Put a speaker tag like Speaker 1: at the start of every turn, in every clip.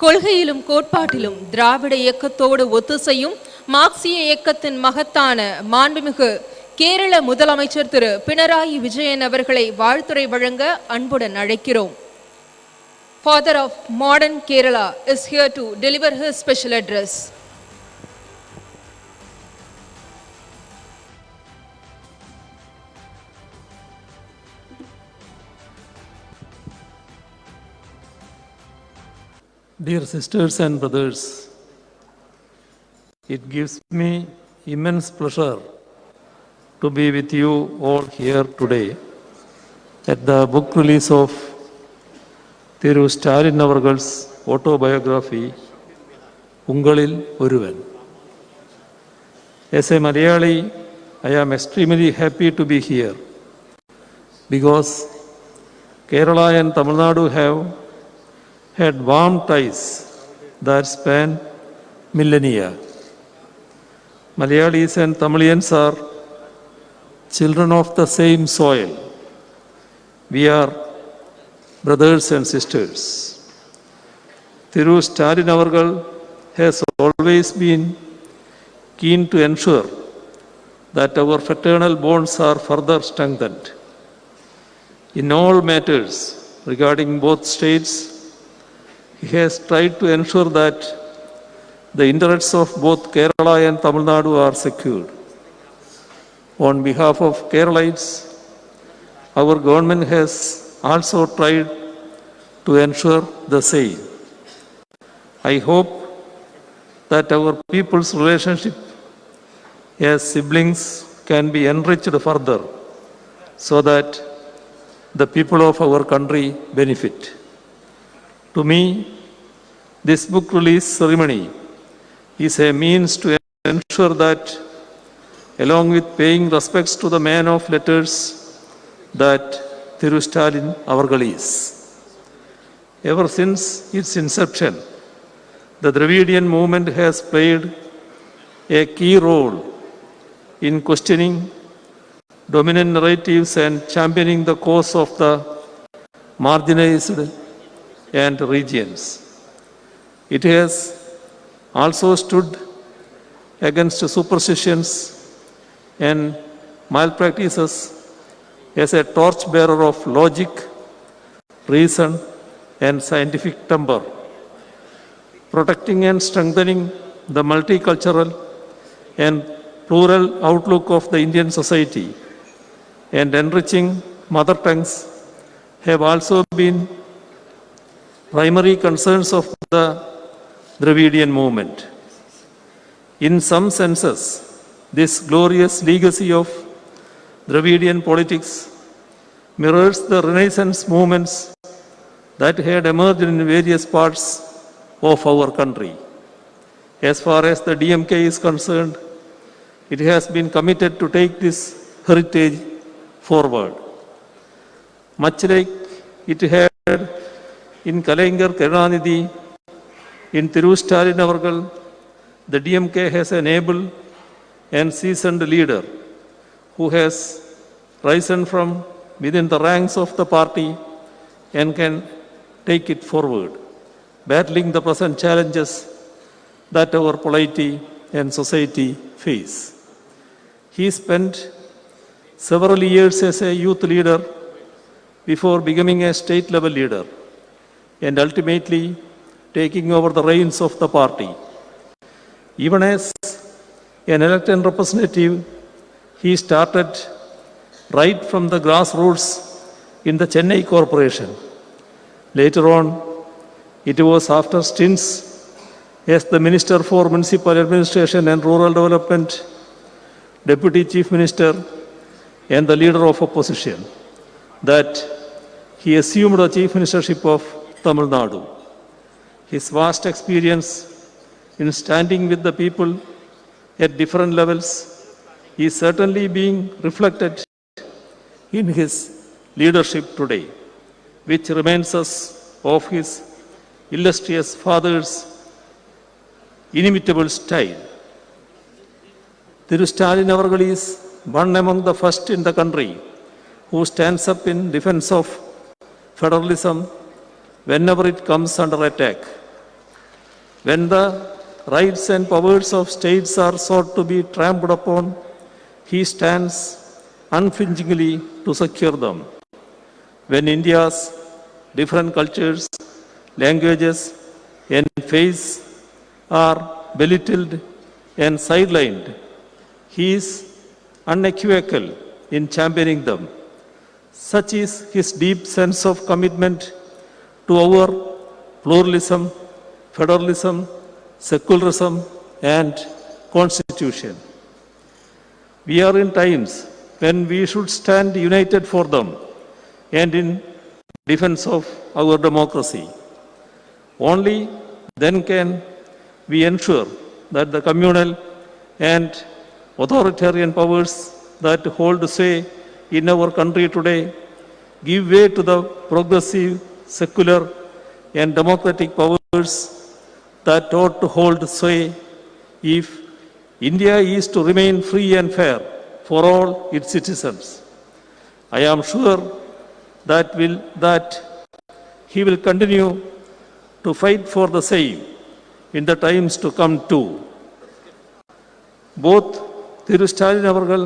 Speaker 1: கொள்கையிலும் கோட்பாட்டிலும் திராவிட இயக்கத்தோடு ஒத்துசெய்யும் மார்க்சிய இயக்கத்தின் மகத்தான மாண்புமிகு கேரள முதலமைச்சர் திரு பினராயி விஜயன் அவர்களை வாழ்த்துரை வழங்க அன்புடன் அழைக்கிறோம். Father of modern Kerala is here to deliver his special address.
Speaker 2: Dear sisters and brothers, it gives me immense pleasure to be with you all here today at the book release of Thiru Stalin Avargal's autobiography, Ungalil Oruvan. As a Malayali, I am extremely happy to be here because Kerala and Tamil Nadu have had warm ties that span millennia. Malayalis and Tamilians are children of the same soil. We are brothers and sisters. Thiru Stalin Avargal has always been keen to ensure that our fraternal bonds are further strengthened. In all matters regarding both states, he has tried to ensure that the interests of both Kerala and Tamil Nadu are secured. On behalf of Keralites, our government has also tried to ensure the same. I hope that our people's relationship as siblings can be enriched further so that the people of our country benefit. To me, this book release ceremony is a means to ensure that, along with paying respects to the man of letters that Thiru Stalin Avargal is. Ever since its inception, the Dravidian movement has played a key role in questioning dominant narratives and championing the cause of the marginalized and regions. It has also stood against superstitions and malpractices as a torchbearer of logic, reason, and scientific temper, protecting and strengthening the multicultural and plural outlook of the Indian society, and enriching mother tongues have also been primary concerns of the Dravidian movement. In some senses, this glorious legacy of Dravidian politics mirrors the Renaissance movements that had emerged in various parts of our country. As far as the DMK is concerned, it has been committed to take this heritage forward. Much like it had in Kalaignar Karunanidhi, in Thiru Stalin Avargal, the DMK has an able and seasoned leader who has risen from within the ranks of the party and can take it forward, battling the present challenges that our polity and society face. He spent several years as a youth leader before becoming a state-level leader and ultimately taking over the reins of the party. Even as an elected representative, he started right from the grassroots in the Chennai Corporation. Later on, it was after stints as the Minister for Municipal Administration and Rural Development, Deputy Chief Minister, and the Leader of Opposition that he assumed the Chief Ministership of Tamil Nadu. His vast experience in standing with the people at different levels is certainly being reflected in his leadership today, which reminds us of his illustrious father's inimitable style. Thiru Stalin Avargal is one among the first in the country who stands up in defense of federalism whenever it comes under attack. When the rights and powers of states are sought to be trampled upon, he stands unflinchingly to secure them. When India's different cultures, languages, and faiths are belittled and sidelined, he is unequivocal in championing them. Such is his deep sense of commitment to our pluralism, federalism, secularism, and constitution. We are in times when we should stand united for them and in defense of our democracy. Only then can we ensure that the communal and authoritarian powers that hold sway in our country today give way to the progressive, secular, and democratic powers that ought to hold sway if India is to remain free and fair for all its citizens. I am sure that he will continue to fight for the same in the times to come too. Both Thiru Stalin Avargal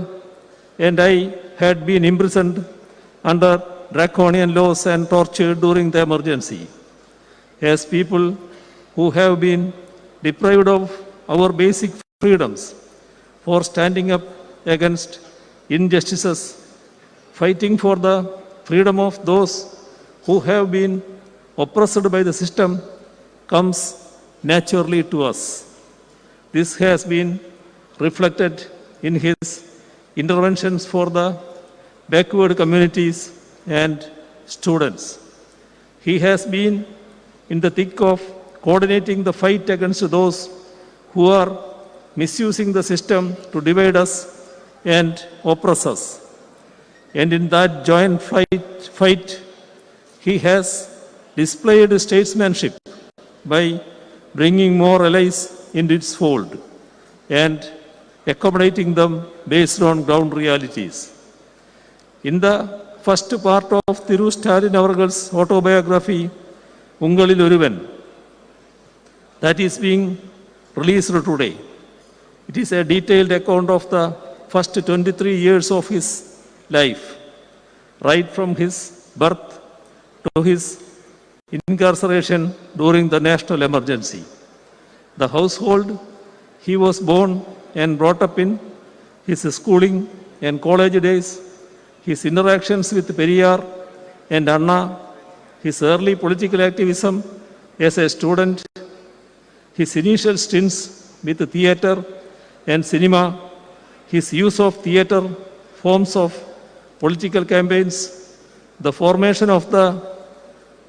Speaker 2: and I had been imprisoned under draconian laws and tortured during the emergency. As people who have been deprived of our basic freedoms for standing up against injustices, fighting for the freedom of those who have been oppressed by the system comes naturally to us. This has been reflected in his interventions for the backward communities and students. He has been in the thick of coordinating the fight against those who are misusing the system to divide us and oppress us. And in that joint fight, he has displayed statesmanship by bringing more allies into its fold and accommodating them based on ground realities. In the first part of Thiru Stalin Avargal's autobiography, Ungalil Oruvan, that is being released today. It is a detailed account of the first 23 years of his life, right from his birth to his incarceration during the national emergency. The household he was born and brought up in, his schooling and college days, his interactions with Periyar and Anna, his early political activism as a student, his initial stints with theatre and cinema, his use of theatre forms of political campaigns, the formation of the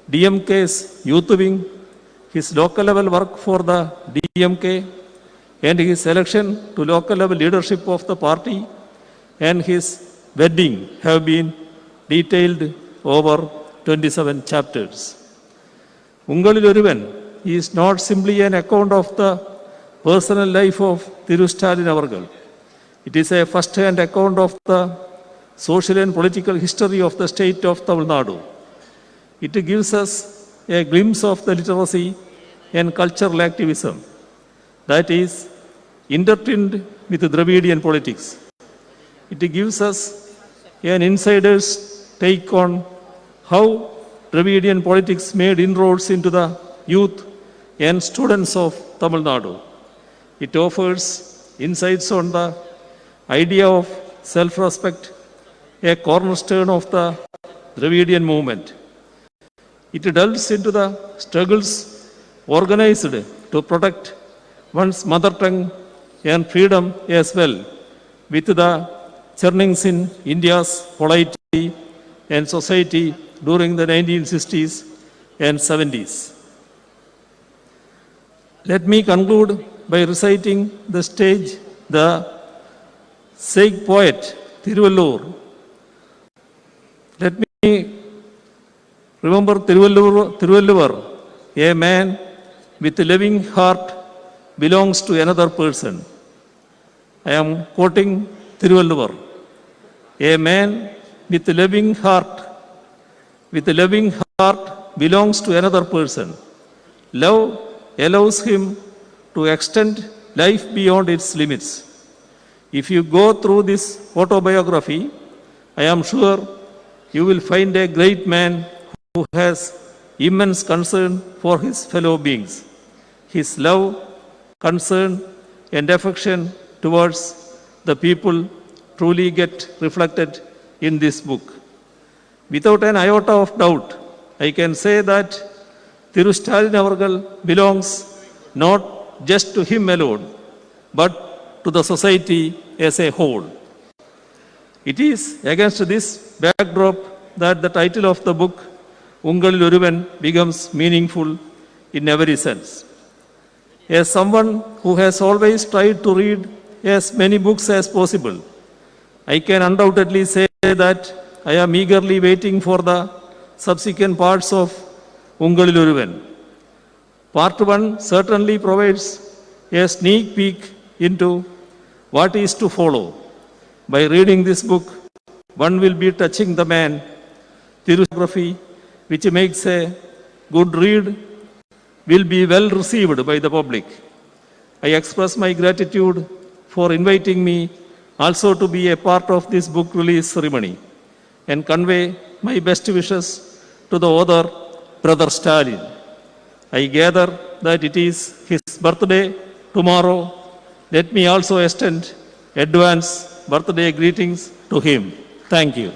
Speaker 2: DMK's youth wing, his local level work for the DMK, and his election to local level leadership of the party, and his wedding have been detailed over 27 chapters. Ungalil Oruvan is not simply an account of the personal life of Thiru Stalin Avargal. It is a first-hand account of the social and political history of the state of Tamil Nadu. It gives us a glimpse of the literacy and cultural activism that is intertwined with Dravidian politics. It gives us an insider's take on how Dravidian politics made inroads into the youth and students of Tamil Nadu. It offers insights on the idea of self-respect, a cornerstone of the Dravidian movement. It delves into the struggles organized to protect one's mother tongue and freedom as well, with the churnings in India's polity and society during the 1960s and 70s. Let me conclude by reciting the stage the Sikh poet Tiruvallur. Let me remember Tiruvallur, a man with a loving heart belongs to another person. I am quoting Tiruvallur. A man with a loving heart belongs to another person. Love allows him to extend life beyond its limits. If you go through this autobiography, I am sure you will find a great man who has immense concern for his fellow beings. His love, concern, and affection towards the people truly get reflected in this book. Without an iota of doubt, I can say that Thiru Stalin Avargal belongs not just to him alone, but to the society as a whole. It is against this backdrop that the title of the book, Ungalil Oruvan, becomes meaningful in every sense. As someone who has always tried to read as many books as possible, I can undoubtedly say that I am eagerly waiting for the subsequent parts of Ungalil Oruvan. Part 1 certainly provides a sneak peek into what is to follow. By reading this book, one will be touching the man, Thirugraphy, which makes a good read, will be well received by the public. I express my gratitude for inviting me also to be a part of this book release ceremony and convey my best wishes to the author, Brother Stalin. I gather that it is his birthday tomorrow. Let me also extend advance birthday greetings to him. Thank you.